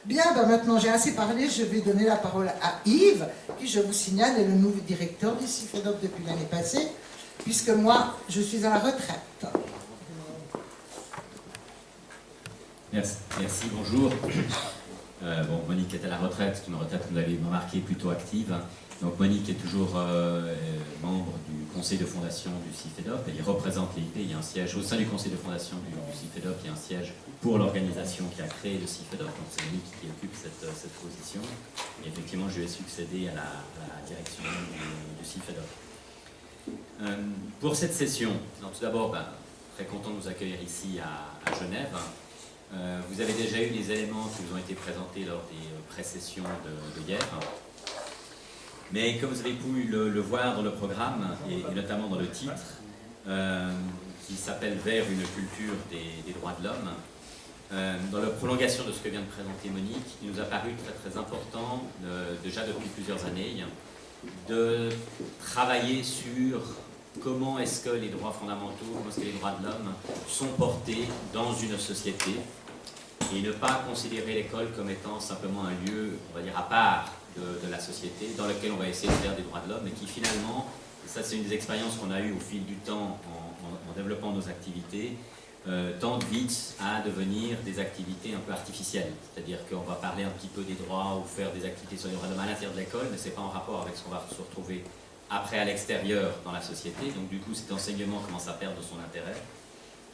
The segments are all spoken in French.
Bien, ben maintenant j'ai assez parlé, je vais donner la parole à Yves, qui, je vous signale, est le nouveau directeur du CIFEDOP depuis l'année passée, puisque moi, je suis à la retraite. Merci, bonjour. Bon, Monique est à la retraite, c'est une retraite que vous avez remarqué plutôt active. Donc Monique est toujours membre du conseil de fondation du CIFEDOP, elle représente l'EIP, il y a un siège au sein du conseil de fondation du CIFEDOP, il y a un siège pour l'organisation qui a créé le CIFEDOP, donc c'est Monique qui occupe cette position. Et effectivement, je vais succéder à la direction du CIFEDOP. Pour cette session, donc, tout d'abord, très content de vous accueillir ici à Genève. Vous avez déjà eu les éléments qui vous ont été présentés lors des pré-sessions de hier. Mais comme vous avez pu le voir dans le programme, et notamment dans le titre, qui s'appelle « Vers une culture des droits de l'homme », dans la prolongation de ce que vient de présenter Monique, il nous a paru très très important, déjà depuis plusieurs années, de travailler sur comment est-ce que les droits fondamentaux, comment est-ce que les droits de l'homme sont portés dans une société, et ne pas considérer l'école comme étant simplement un lieu, on va dire, à part de la société, dans lequel on va essayer de faire des droits de l'homme, et qui finalement, et ça c'est une des expériences qu'on a eues au fil du temps en développant nos activités, tendent vite à devenir des activités un peu artificielles. C'est-à-dire qu'on va parler un petit peu des droits ou faire des activités sur les droits de l'homme à l'intérieur de l'école, mais ce n'est pas en rapport avec ce qu'on va se retrouver après à l'extérieur dans la société. Donc du coup, cet enseignement commence à perdre son intérêt.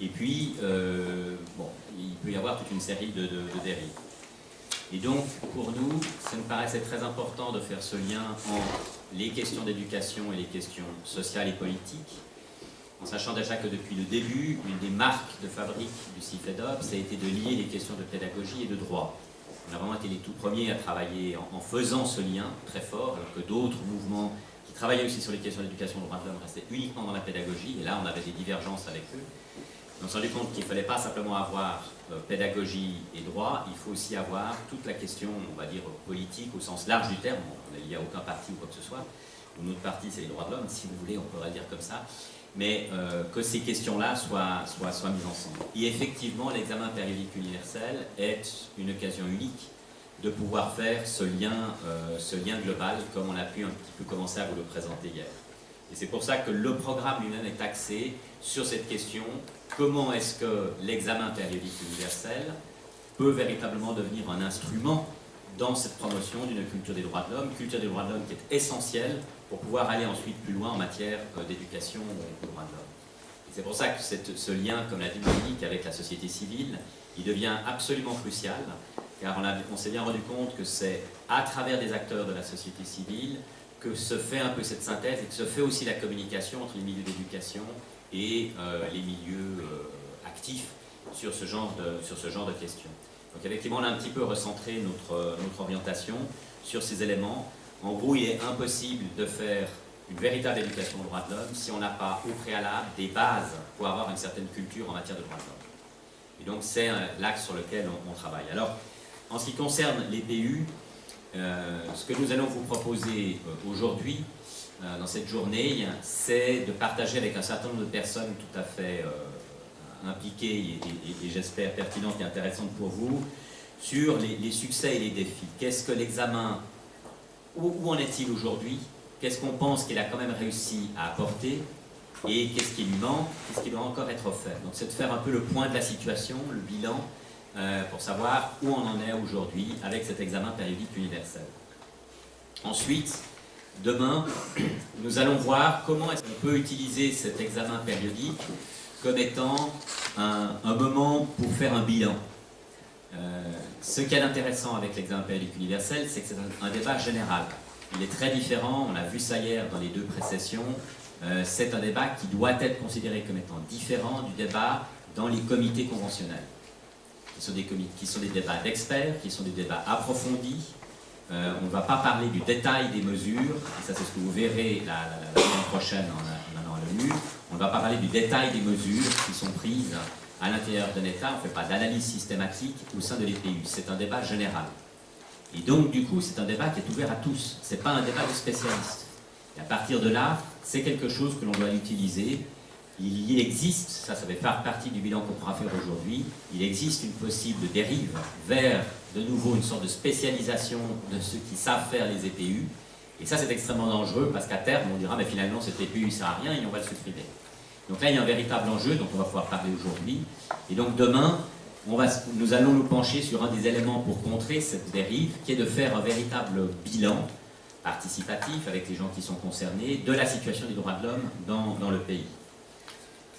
Et puis, il peut y avoir toute une série de dérives. Et donc, pour nous, ça me paraissait très important de faire ce lien entre les questions d'éducation et les questions sociales et politiques, en sachant déjà que depuis le début, une des marques de fabrique du CIFEDOP, ça a été de lier les questions de pédagogie et de droit. On a vraiment été les tout premiers à travailler en faisant ce lien très fort, alors que d'autres mouvements qui travaillaient aussi sur les questions d'éducation et de droits de l'homme restaient uniquement dans la pédagogie, et là on avait des divergences avec eux. On s'est rendu compte qu'il ne fallait pas simplement avoir pédagogie et droit, il faut aussi avoir toute la question, on va dire, politique au sens large du terme. Il n'y a aucun parti ou quoi que ce soit. Notre parti, c'est les droits de l'homme, si vous voulez, on pourrait le dire comme ça. Mais que ces questions-là soient mises ensemble. Et effectivement, l'examen périodique universel est une occasion unique de pouvoir faire ce lien global, comme on a pu un petit peu commencer à vous le présenter hier. Et c'est pour ça que le programme lui-même est axé sur cette question: comment est-ce que l'examen périodique universel peut véritablement devenir un instrument dans cette promotion d'une culture des droits de l'homme, culture des droits de l'homme qui est essentielle pour pouvoir aller ensuite plus loin en matière d'éducation aux droits de l'homme. Et c'est pour ça que ce lien, comme l'a dit Monique, avec la société civile, il devient absolument crucial, car on s'est bien rendu compte que c'est à travers des acteurs de la société civile que se fait un peu cette synthèse et que se fait aussi la communication entre les milieux d'éducation et les milieux actifs sur ce genre de questions. Donc effectivement, on a un petit peu recentré notre orientation sur ces éléments. En gros, il est impossible de faire une véritable éducation aux droits de l'homme si on n'a pas au préalable des bases pour avoir une certaine culture en matière de droits de l'homme. Et donc c'est l'axe sur lequel on travaille. Alors, en ce qui concerne les PU, ce que nous allons vous proposer aujourd'hui, dans cette journée, c'est de partager avec un certain nombre de personnes tout à fait impliquées et j'espère pertinentes et intéressantes pour vous, sur les succès et les défis. Qu'est-ce que l'examen, où en est-il aujourd'hui? Qu'est-ce qu'on pense qu'il a quand même réussi à apporter? Et qu'est-ce qui lui manque? Qu'est-ce qui doit encore être fait? Donc c'est de faire un peu le point de la situation, le bilan, pour savoir où on en est aujourd'hui avec cet examen périodique universel. Ensuite, demain, nous allons voir comment est-ce qu'on peut utiliser cet examen périodique comme étant un moment pour faire un bilan. Ce qui est intéressant avec l'examen périodique universel, c'est que c'est un débat général. Il est très différent, on l'a vu ça hier dans les deux pré-sessions, c'est un débat qui doit être considéré comme étant différent du débat dans les comités conventionnels, qui sont des débats d'experts, qui sont des débats approfondis. On ne va pas parler du détail des mesures, et ça c'est ce que vous verrez la semaine prochaine en allant à l'ONU. On ne va pas parler du détail des mesures qui sont prises à l'intérieur d'un État, on ne fait pas d'analyse systématique au sein de l'EPU, c'est un débat général. Et donc du coup c'est un débat qui est ouvert à tous, ce n'est pas un débat de spécialistes. Et à partir de là, c'est quelque chose que l'on doit utiliser il existe, ça fait partie du bilan qu'on pourra faire aujourd'hui, il existe une possible dérive vers de nouveau une sorte de spécialisation de ceux qui savent faire les EPU. Et ça, c'est extrêmement dangereux parce qu'à terme, on dira, mais finalement, cet EPU ne sert à rien et on va le supprimer. Donc là, il y a un véritable enjeu dont on va pouvoir parler aujourd'hui. Et donc demain, nous allons nous pencher sur un des éléments pour contrer cette dérive, qui est de faire un véritable bilan participatif avec les gens qui sont concernés de la situation des droits de l'homme dans le pays.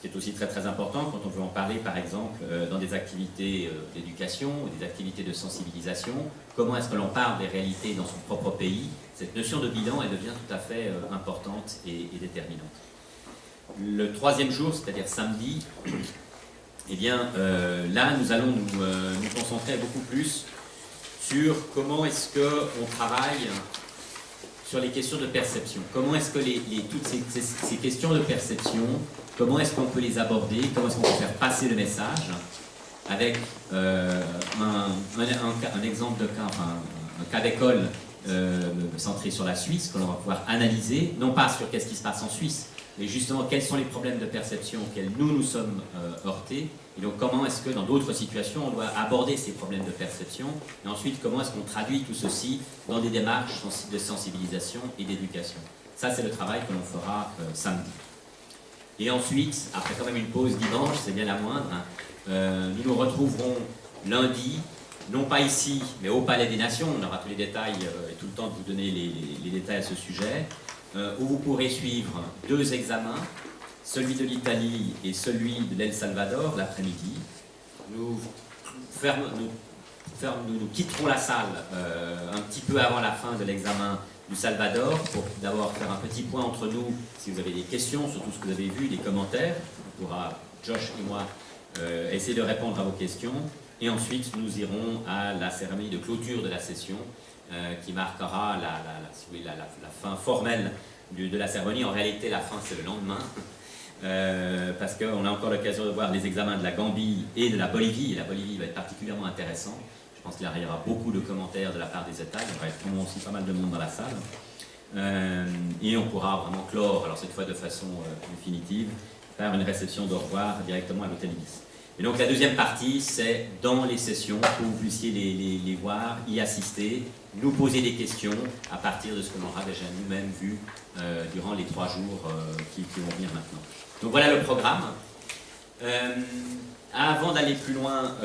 C'est aussi très très important quand on veut en parler, par exemple, dans des activités d'éducation ou des activités de sensibilisation. Comment est-ce que l'on parle des réalités dans son propre pays? Cette notion de bilan, elle devient tout à fait importante et déterminante. Le troisième jour, c'est-à-dire samedi, eh bien, là, nous allons nous concentrer beaucoup plus sur comment est-ce qu'on travaille sur les questions de perception. Comment est-ce que toutes ces questions de perception, comment est-ce qu'on peut les aborder, comment est-ce qu'on peut faire passer le message, avec un exemple de cas, enfin, un cas d'école centré sur la Suisse, que l'on va pouvoir analyser, non pas sur qu'est-ce qui se passe en Suisse, mais justement quels sont les problèmes de perception auxquels nous sommes heurtés, et donc comment est-ce que dans d'autres situations on doit aborder ces problèmes de perception, et ensuite comment est-ce qu'on traduit tout ceci dans des démarches de sensibilisation et d'éducation. Ça, c'est le travail que l'on fera samedi. Et ensuite, après quand même une pause dimanche, c'est bien la moindre, nous nous retrouverons lundi, non pas ici, mais au Palais des Nations. On aura tous les détails et tout le temps de vous donner les détails à ce sujet, où vous pourrez suivre 2 examens, celui de l'Italie et celui de l'El Salvador l'après-midi. Nous quitterons la salle un petit peu avant la fin de l'examen du Salvador pour d'abord faire un petit point entre nous si vous avez des questions sur tout ce que vous avez vu, des commentaires. On pourra, Josh et moi, essayer de répondre à vos questions. Et ensuite, nous irons à la cérémonie de clôture de la session qui marquera la fin formelle de la cérémonie. En réalité, la fin, c'est le lendemain. Parce qu'on a encore l'occasion de voir les examens de la Gambie et de la Bolivie. Et la Bolivie va être particulièrement intéressant. Je pense qu'il y aura beaucoup de commentaires de la part des États. Il y aura vraiment aussi pas mal de monde dans la salle. Et on pourra vraiment clore, alors cette fois de façon définitive, faire une réception d'au revoir directement à l'hôtel Ibis. Et donc la deuxième partie, c'est dans les sessions, pour que vous puissiez les voir, y assister, nous poser des questions à partir de ce que l'on aura déjà nous-mêmes vu durant les 3 jours qui vont venir maintenant. Donc voilà le programme. Avant d'aller plus loin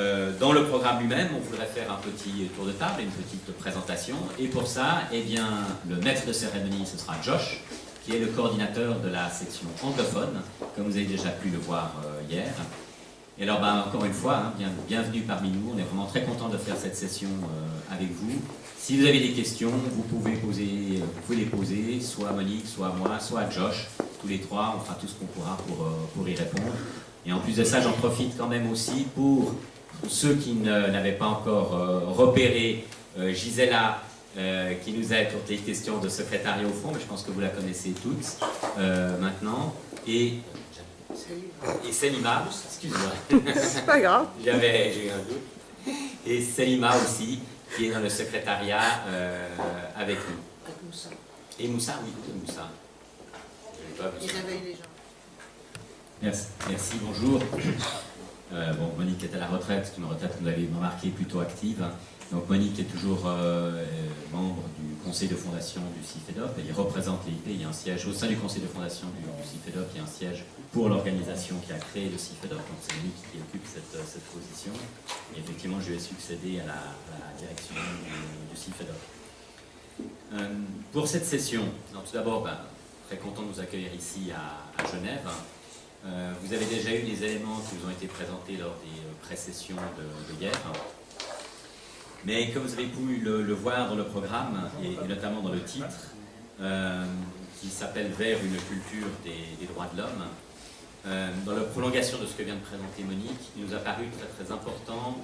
dans le programme lui-même, on voudrait faire un petit tour de table, une petite présentation. Et pour ça, eh bien, le maître de cérémonie, ce sera Josh, qui est le coordinateur de la section anglophone, comme vous avez déjà pu le voir hier. Et alors, encore une fois, bienvenue parmi nous. On est vraiment très content de faire cette session avec vous. Si vous avez des questions, vous pouvez les poser, soit à Monique, soit à moi, soit à Josh. Tous les 3, on fera tout ce qu'on pourra pour y répondre. Et en plus de ça, j'en profite quand même aussi pour ceux qui n'avaient pas encore repéré Gisela, qui nous aide pour les questions de secrétariat au fond, mais je pense que vous la connaissez toutes maintenant. Et Selima, excuse-moi. C'est pas grave. J'ai eu un doute. Et Selima aussi, qui est dans le secrétariat avec nous. Avec Moussa. Et Moussa, oui, Moussa. Il réveille les gens. Merci, bonjour. Monique est à la retraite, c'est une retraite que vous avez remarqué plutôt active. Donc Monique est toujours membre du conseil de fondation du CIFEDOP. Elle représente l'EIP. Il y a un siège au sein du conseil de fondation du CIFEDOP. Il y a un siège pour l'organisation qui a créé le CIFEDOP. Donc c'est Monique qui occupe cette position. Et effectivement, je lui ai succédé à la direction du CIFEDOP. Pour cette session, tout d'abord, très content de vous accueillir ici à Genève. Vous avez déjà eu les éléments qui vous ont été présentés lors des pré-sessions de hier. Mais comme vous avez pu le voir dans le programme, et notamment dans le titre, qui s'appelle « Vers une culture des droits de l'homme », dans la prolongation de ce que vient de présenter Monique, il nous a paru très très important,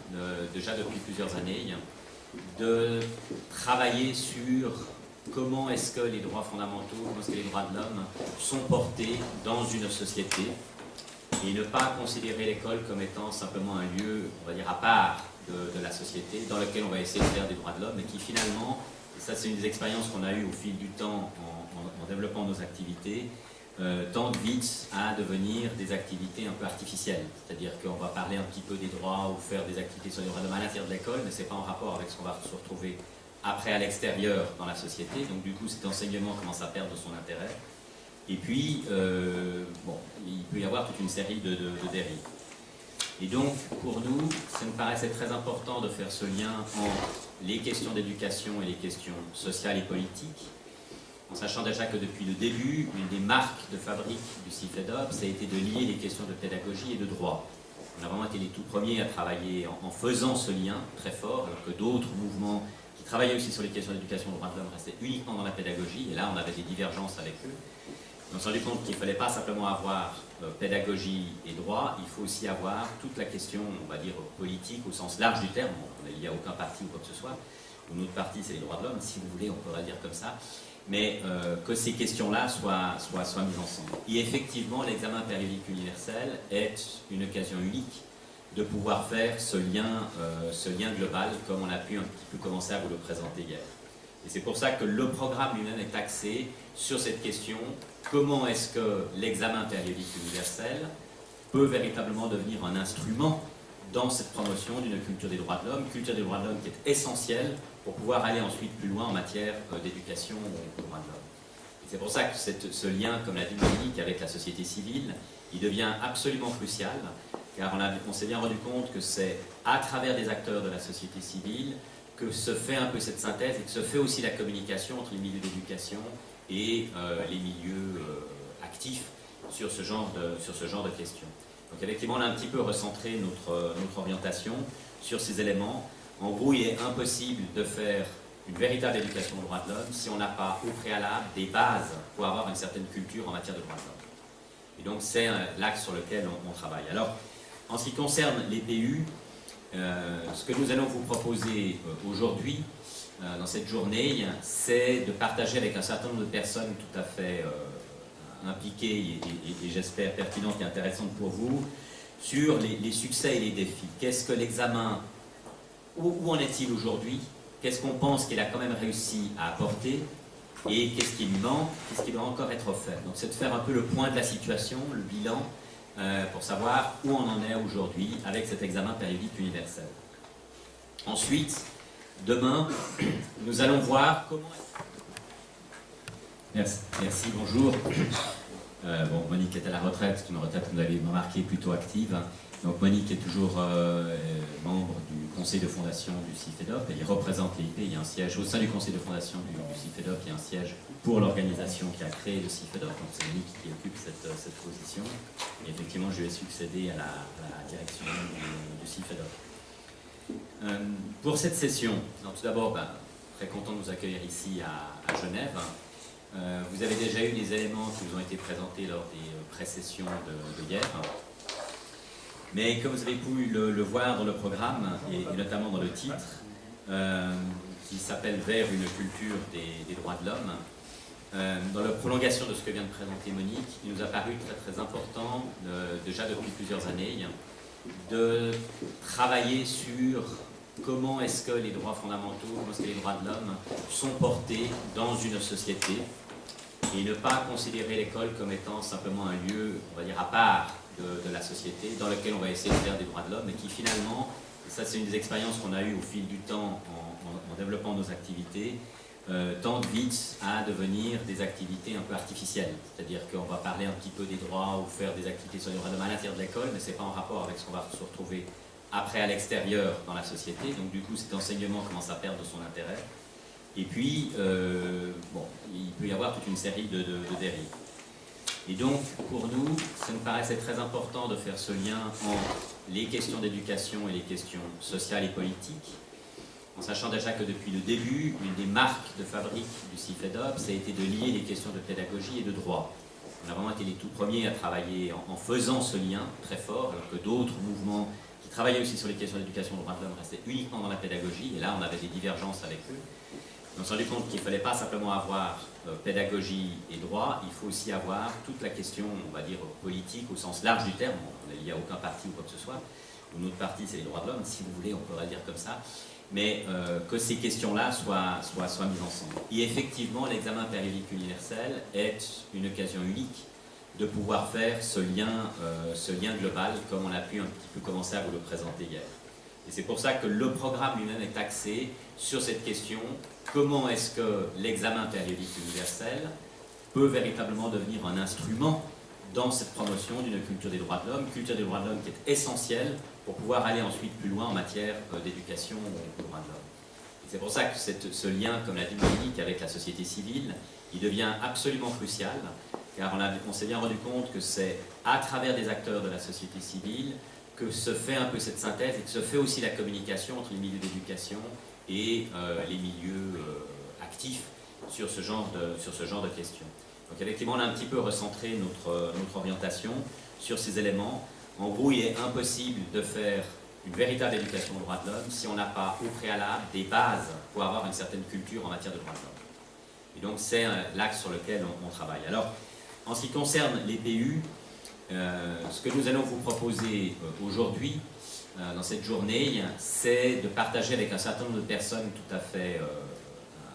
déjà depuis plusieurs années, de travailler sur comment est-ce que les droits fondamentaux, comment est-ce que les droits de l'homme sont portés dans une société, et ne pas considérer l'école comme étant simplement un lieu, on va dire, à part de la société, dans lequel on va essayer de faire des droits de l'homme, et qui finalement, et ça c'est une des expériences qu'on a eues au fil du temps en développant nos activités, tendent vite à devenir des activités un peu artificielles. C'est-à-dire qu'on va parler un petit peu des droits ou faire des activités sur les droits de l'homme à l'intérieur de l'école, mais ce n'est pas en rapport avec ce qu'on va se retrouver après à l'extérieur dans la société. Donc du coup, cet enseignement commence à perdre son intérêt. Et puis, bon, il peut y avoir toute une série de dérives. Et donc, pour nous, ça me paraissait très important de faire ce lien entre les questions d'éducation et les questions sociales et politiques, en sachant déjà que depuis le début, une des marques de fabrique du CIFEDOP, ça a été de lier les questions de pédagogie et de droit. On a vraiment été les tout premiers à travailler en faisant ce lien très fort, alors que d'autres mouvements qui travaillaient aussi sur les questions d'éducation et de droits de l'homme restaient uniquement dans la pédagogie, et là on avait des divergences avec eux. On s'est rendu compte qu'il ne fallait pas simplement avoir pédagogie et droit, il faut aussi avoir toute la question, on va dire, politique au sens large du terme. Il n'y a aucun parti ou quoi que ce soit, ou notre parti c'est les droits de l'homme, si vous voulez, on pourrait le dire comme ça, mais que ces questions-là soient mises ensemble. Et effectivement, l'examen périodique universel est une occasion unique de pouvoir faire ce lien global, comme on a pu un petit peu commencer à vous le présenter hier. Et c'est pour ça que le programme lui-même est axé sur cette question, comment est-ce que l'examen périodique universel peut véritablement devenir un instrument dans cette promotion d'une culture des droits de l'homme, culture des droits de l'homme qui est essentielle pour pouvoir aller ensuite plus loin en matière d'éducation aux droits de l'homme. C'est pour ça que ce lien, comme l'a dit Monique, avec la société civile, il devient absolument crucial, car on s'est bien rendu compte que c'est à travers des acteurs de la société civile que se fait un peu cette synthèse et que se fait aussi la communication entre les milieux d'éducation et les milieux actifs sur ce genre de questions. Donc effectivement, on a un petit peu recentré notre orientation sur ces éléments. En gros, il est impossible de faire une véritable éducation aux droits de l'homme si on n'a pas au préalable des bases pour avoir une certaine culture en matière de droits de l'homme. Et donc c'est l'axe sur lequel on travaille. Alors, en ce qui concerne les PU, ce que nous allons vous proposer aujourd'hui, dans cette journée, c'est de partager avec un certain nombre de personnes tout à fait impliquées et j'espère pertinentes et intéressantes pour vous, sur les succès et les défis. Qu'est-ce que l'examen, où en est-il aujourd'hui? Qu'est-ce qu'on pense qu'il a quand même réussi à apporter? Et qu'est-ce qui lui manque? Qu'est-ce qui doit encore être fait? Donc c'est de faire un peu le point de la situation, le bilan, pour savoir où on en est aujourd'hui avec cet examen périodique universel. Ensuite, demain, nous allons voir comment... Merci, bonjour. Bon, Monique est à la retraite, c'est une retraite que vous avez remarqué plutôt active. Donc Monique est toujours membre du conseil de fondation du CIFEDOP, elle y représente l'IP, il y a un siège au sein du conseil de fondation du CIFEDOP, il y a un siège pour l'organisation qui a créé le CIFEDOP, donc c'est Monique qui occupe cette position, et effectivement je lui ai succédé à la direction du CIFEDOP. Pour cette session, donc tout d'abord, très content de vous accueillir ici à Genève. Vous avez déjà eu des éléments qui vous ont été présentés lors des pré-sessions de hier. Mais comme vous avez pu le voir dans le programme, et notamment dans le titre, qui s'appelle « Vers une culture des droits de l'homme », dans la prolongation de ce que vient de présenter Monique, il nous a paru très très important, déjà depuis plusieurs années, de travailler sur comment est-ce que les droits fondamentaux, comment est-ce que les droits de l'homme sont portés dans une société, et ne pas considérer l'école comme étant simplement un lieu, on va dire, à part de la société, dans lequel on va essayer de faire des droits de l'homme, et qui finalement, et ça c'est une des expériences qu'on a eues au fil du temps en développant nos activités, tendent vite à devenir des activités un peu artificielles. C'est-à-dire qu'on va parler un petit peu des droits ou faire des activités sur les droits de l'homme à l'intérieur de l'école, mais ce n'est pas en rapport avec ce qu'on va se retrouver après à l'extérieur dans la société. Donc du coup, cet enseignement commence à perdre son intérêt. Et puis, bon, il peut y avoir toute une série de dérives. Et donc, pour nous, ça nous paraissait très important de faire ce lien entre les questions d'éducation et les questions sociales et politiques, en sachant déjà que depuis le début, une des marques de fabrique du CIFEDOP, ça a été de lier les questions de pédagogie et de droit. On a vraiment été les tout premiers à travailler en faisant ce lien très fort, alors que d'autres mouvements qui travaillaient aussi sur les questions d'éducation et de droits de l'homme restaient uniquement dans la pédagogie, et là on avait des divergences avec eux. On s'est rendu compte qu'il ne fallait pas simplement avoir pédagogie et droit, il faut aussi avoir toute la question, on va dire, politique au sens large du terme. Il n'y a aucun parti ou quoi que ce soit, ou notre parti c'est les droits de l'homme, si vous voulez, on pourrait le dire comme ça, mais que ces questions-là soient mises ensemble. Et effectivement, l'examen périodique universel est une occasion unique de pouvoir faire ce lien global comme on a pu un petit peu commencer à vous le présenter hier. Et c'est pour ça que le programme lui-même est axé sur cette question, comment est-ce que l'examen périodique universel peut véritablement devenir un instrument dans cette promotion d'une culture des droits de l'homme, culture des droits de l'homme qui est essentielle pour pouvoir aller ensuite plus loin en matière d'éducation aux droits de l'homme. C'est pour ça que ce lien, comme l'a dit Monique, avec la société civile, il devient absolument crucial, car on s'est bien rendu compte que c'est à travers des acteurs de la société civile que se fait un peu cette synthèse et que se fait aussi la communication entre les milieux d'éducation et les milieux actifs sur ce genre de questions. Donc effectivement, on a un petit peu recentré notre orientation sur ces éléments. En gros, il est impossible de faire une véritable éducation aux droits de l'homme si on n'a pas au préalable des bases pour avoir une certaine culture en matière de droits de l'homme. Et donc c'est l'axe sur lequel on travaille. Alors, en ce qui concerne les PU, ce que nous allons vous proposer aujourd'hui, dans cette journée, c'est de partager avec un certain nombre de personnes tout à fait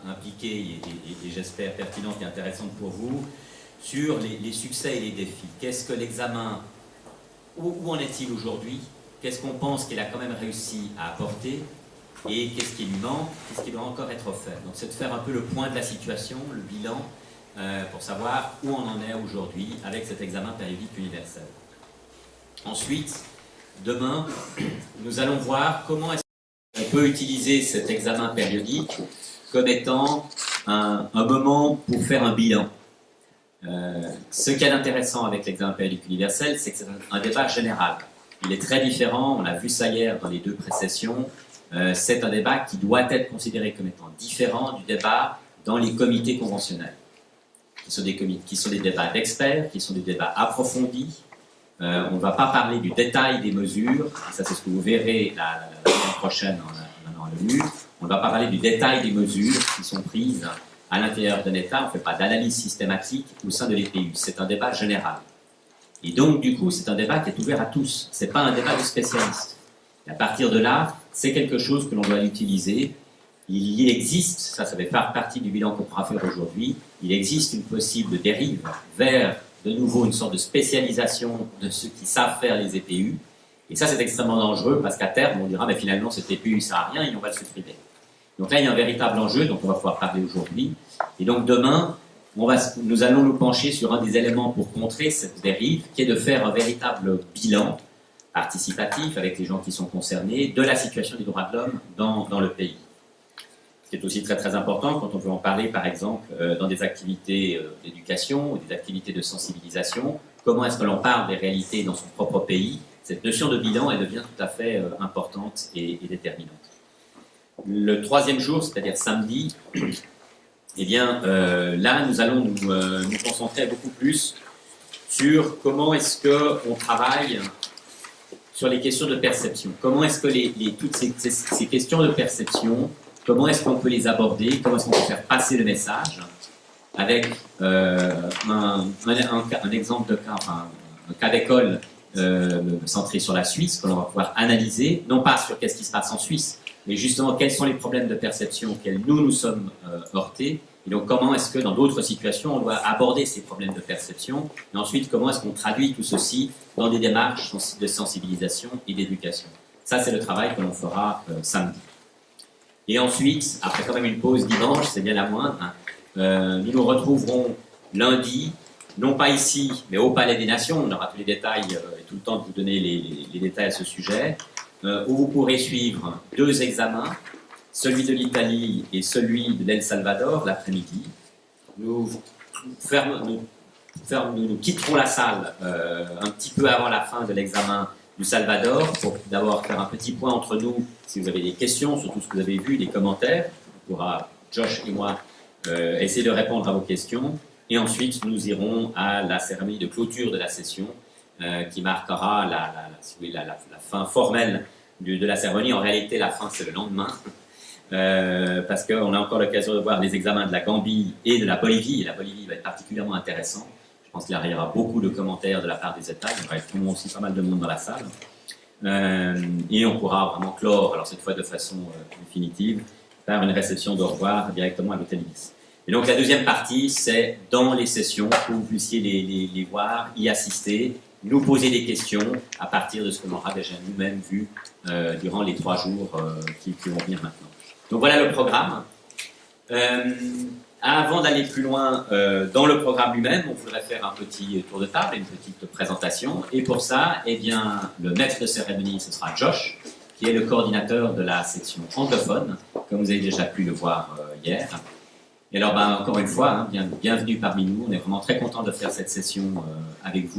impliquées et j'espère pertinentes et intéressantes pour vous, sur les succès et les défis. Qu'est-ce que l'examen, où en est-il aujourd'hui? Qu'est-ce qu'on pense qu'il a quand même réussi à apporter et qu'est-ce qui lui manque, qu'est-ce qui doit encore être fait. Donc c'est de faire un peu le point de la situation, le bilan, pour savoir où on en est aujourd'hui avec cet examen périodique universel. Ensuite, demain, nous allons voir comment est-ce qu'on peut utiliser cet examen périodique comme étant un moment pour faire un bilan. Ce qui est intéressant avec l'examen périodique universel, c'est que c'est un débat général. Il est très différent, on l'a vu ça hier dans les deux précessions, c'est un débat qui doit être considéré comme étant différent du débat dans les comités conventionnels, qui sont des débats d'experts, qui sont des débats approfondis. On ne va pas parler du détail des mesures, ça c'est ce que vous verrez la semaine prochaine en allant à l'ONU. On ne va pas parler du détail des mesures qui sont prises à l'intérieur d'un État, on ne fait pas d'analyse systématique au sein de l'EPU, c'est un débat général. Et donc, du coup, c'est un débat qui est ouvert à tous. Ce n'est pas un débat de spécialistes. Et à partir de là, c'est quelque chose que l'on doit utiliser. Il existe, ça fait partie du bilan qu'on pourra faire aujourd'hui, il existe une possible dérive vers, de nouveau, une sorte de spécialisation de ceux qui savent faire les EPU. Et ça, c'est extrêmement dangereux parce qu'à terme, on dira, mais finalement, cet EPU ne sert à rien et on va le supprimer. Donc là, il y a un véritable enjeu dont on va pouvoir parler aujourd'hui. Et donc demain, nous allons nous pencher sur un des éléments pour contrer cette dérive, qui est de faire un véritable bilan participatif avec les gens qui sont concernés de la situation des droits de l'homme dans le pays. C'est aussi très très important quand on veut en parler, par exemple, dans des activités d'éducation ou des activités de sensibilisation. Comment est-ce que l'on parle des réalités dans son propre pays? Cette notion de bilan, elle devient tout à fait importante et déterminante. Le troisième jour, c'est-à-dire samedi, eh bien, là, nous allons nous concentrer beaucoup plus sur comment est-ce qu'on travaille sur les questions de perception. Comment est-ce que toutes ces questions de perception, comment est-ce qu'on peut les aborder, comment est-ce qu'on peut faire passer le message avec un exemple de cas, enfin, un cas d'école centré sur la Suisse, que l'on va pouvoir analyser, non pas sur qu'est-ce qui se passe en Suisse, mais justement quels sont les problèmes de perception auxquels nous sommes heurtés, et donc comment est-ce que dans d'autres situations on doit aborder ces problèmes de perception, et ensuite comment est-ce qu'on traduit tout ceci dans des démarches de sensibilisation et d'éducation. Ça c'est le travail que l'on fera samedi. Et ensuite, après quand même une pause dimanche, c'est bien la moindre, hein, nous nous retrouverons lundi, non pas ici, mais au Palais des Nations, on aura tous les détails et tout le temps de vous donner les détails à ce sujet, où vous pourrez suivre 2 examens, celui de l'Italie et celui de l'El Salvador l'après-midi. Nous quitterons la salle un petit peu avant la fin de l'examen du Salvador pour d'abord faire un petit point entre nous si vous avez des questions sur tout ce que vous avez vu, des commentaires. On pourra, Josh et moi, essayer de répondre à vos questions. Et ensuite, nous irons à la cérémonie de clôture de la session qui marquera la fin formelle de la cérémonie. En réalité, la fin, c'est le lendemain. Parce qu'on a encore l'occasion de voir les examens de la Gambie et de la Bolivie. Et la Bolivie va être particulièrement intéressant. Je pense qu'il y aura beaucoup de commentaires de la part des États. Il y aura aussi pas mal de monde dans la salle. Et on pourra vraiment clore, alors cette fois de façon définitive, faire une réception d'au revoir directement à l'hôtel Ibis. Et donc la deuxième partie, c'est dans les sessions, pour que vous puissiez les voir, y assister, nous poser des questions à partir de ce que l'on aura déjà nous-mêmes vu durant les 3 jours qui vont venir maintenant. Donc voilà le programme. Avant d'aller plus loin dans le programme lui-même, on voudrait faire un petit tour de table, une petite présentation. Et pour ça, eh bien, le maître de cérémonie, ce sera Josh, qui est le coordinateur de la section anglophone, comme vous avez déjà pu le voir hier. Et alors, encore une fois, bienvenue parmi nous. On est vraiment très content de faire cette session avec vous.